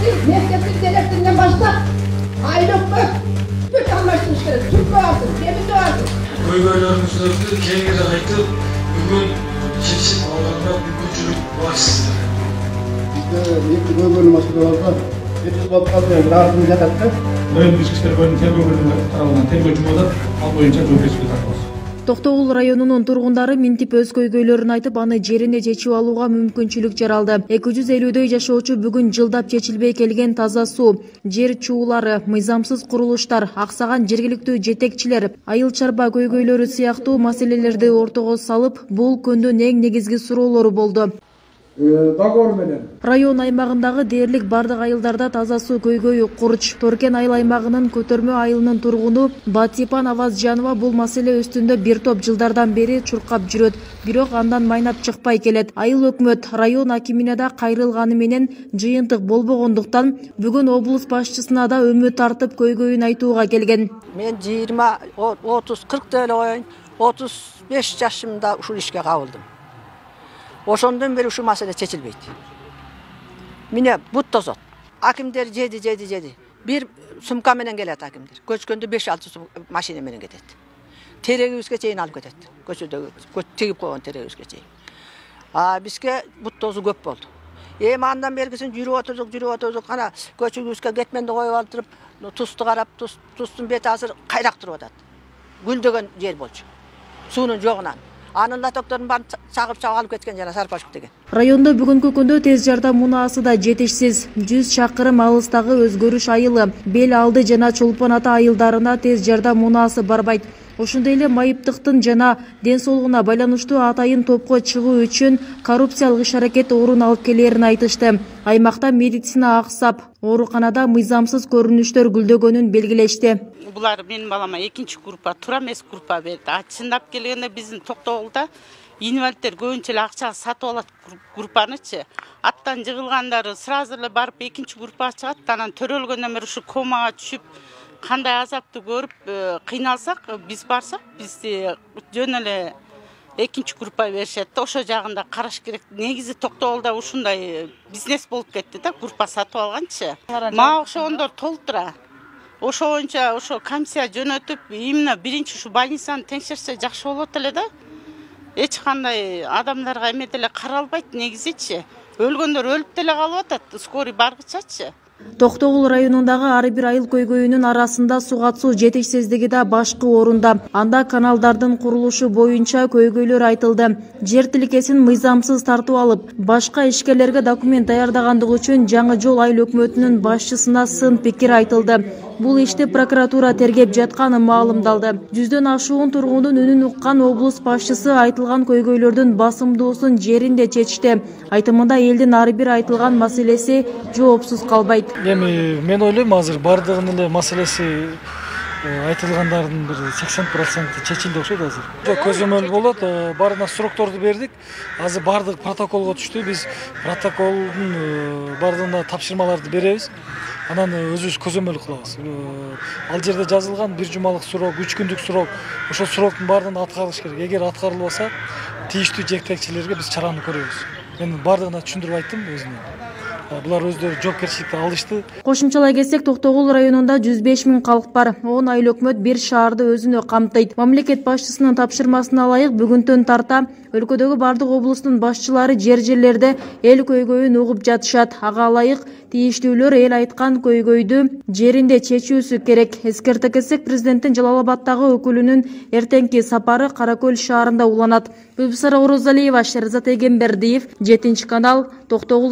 Mektepsiz direktirinden başla. Aylık mı? Bütün anlaştırış gerek. Türk doğarsın, temiz doğarsın. Köylülerin sözü kengire aytıp, bugün çeşit alanda mümkünçülük var sizde. Bizde yeni köylü masallarda hepsi bakkalıyor, rahatını yatattı. Rayonduk Içki İşleri Bölümü tergөө бөлімі тарабынан тергөө жұмада ал боюнча жоопкерчиликке тартылабыз. Токтогул районунун тургундары минтип өз көйгөйлөрүн айтып, аны жеринде чечип алууга мүмкүнчүлүк жаралды. 250дөй жашоочу бүгүн жылдап чечилбей келген таза суу, жер чуулары, мыйзамсыз курулуштар, аксаган жергиликтүү жетекчилер, айыл чарба көйгөйлөрү сыяктуу маселелерди ортого салып, бул күндүн эң негизги суроолору болду. Район аймагындагы дээрлик бардык айылдарда таза суу көйгөйү курч. Торкен айыл аймагынын көтөрмө айылынын тургуну Батипан Авазжанова бул маселе үстүндө бир топ жылдардан бери чуркап жүрөт, бирок андан майнап чыкпай келет. Айыл өкмөт район акимине да кайрылганы менен жыйынтык болбогондуктан бүгүн облус башчысына да үмүт артып көйгөйүн айтууга келген. Мен 20-30-40 деле коеюн, 35 жашымда ушул ишке кабылдым. Ошондон бери ушул маселе чечилбейт. Міне бут тозот. Акимдер жеди. Бир сумка менен келет акимдер. Көчкөндө 5-6 машина менен кетет. Терегибизге чейин алып кетет. Көчөдөгү тегип койгон терегибизге чейин. Бизге бут тозу көп болду. Эми андан бергисин жүрүп отурдук. Ана көчүбүзгө кетменди коюп алдырып, тусту карап, тустун бети азыр кайрак туруп атат. Гүлдөгөн жер болчу. Суунун жогунан. Анын латокторун баарын чагып алып кеткен жана Сарпашук деген. Райондо бүгүнкү күндө тез жардам мунаасы да жетишсиз. 100 чакырым алыстагы Өзгөрүш айылы, Бел алды жана Чолпон ата айылдарына тез жардам мунаасы барбайт. Ошондой эле майыптыктын жана ден соолугуна байланыштуу атайын топко чыгуу үчүн коррупциялык иш-аракет орун алып келерин айтышты. Аймакта медицина аксап, ооруканада мыйзамсыз көрүнүштөр гүлдөгөнүн белгилешти. Булар менин балама экинчи группа, туура эмес группа берди. Чындап келгенде биздин Токтогулда инвалидтер көбүнчө эле акчага сатып алат группанычы. Аттан жыгылгандары сразу эле барып экинчи группага чыгат, анан төрөлгөндөн бери ушу комага түшүп, кандай азапты көрүп кыйналсак, биз барсак, бизди жөн эле экинчи группа беришет. Ошо жагында караш керек. Негизи Токтогулда ушундай бизнес болуп кетти да, группа сатып алганчы. Мага окшогондор толтура. Ошо боюнча ошо комиссия жөнөтүп, именно биринчи ушу больницаны текшерсе жакшы болот эле да. Эч кандай адамдарга эме деле каралбайт негизичи. Өлгөндөр өлүп деле калып атат, скорый баргычачы. Токтогул районундагы ар бир айыл көйгөйүнүн арасында сугат суу жетишсиздиги да башкы орунда. Анда каналдардын курулушу боюнча көйгөйлөр айтылды. Жер тилкесин мыйзамсыз тартып алып, башка ишкерлерге документ даярдагандыгы үчүн Жаңы Жол айыл өкмөтүнүн башчысына сын пикир айтылды. Бул ишти прокуратура тергеп жатканы маалымдалды. 100дөн ашуун тургундун үнүн уккан облус башчысы айтылган көйгөйлөрдүн басымдуусун жеринде чечти. Айтымында элдин ар бир айтылган маселеси жоопсуз калбайт. Эми мен ойлойм, азыр бардыгынын эле маселеси айтылгандардын бир 80% чечилди окшойт азыр. Көзөмөл болот, баарына срокторду бердик. Азыр бардык протоколго түштү. Биз протоколдун бардыгына тапшырмаларды беребиз. Анан өзүбүз көзөмөл кылабыз. Ал жерде жазылган 1 жумалык срок, 3 күндүк срок, ошол сроктун баардыгын аткарыш керек. Эгер аткарылбаса, тийиштүү жетекчилерге биз чараны көрөбүз. Мен бардыгына түшүндүрүп айттым өзүнө. Булар өздөрү жоопкерчиликти алышты. Кошумчалай кетсек, Токтогул районунда 105 000 калк бар. 10 айыл өкмөт бир шаарды өзүнө камтыйт. Мамлекет башчысынын тапшырмасына ылайык бүгүндөн тарта өлкөдөгү бардык облустун башчылары жерлерде эл көйгөйүн угуп жатышат. Ага ылайык тийиштүүлөр эл айткан көйгөйдү жеринде чечүүсү керек. Эскерте кетсек, президенттин Жалал Абаддагы өкүлүнүн эртеңки сапары Кара Көл шаарында уланат. Гүлбисара Орозалиева, Шерзат Эгембердиев, 7 канал, Токтогул.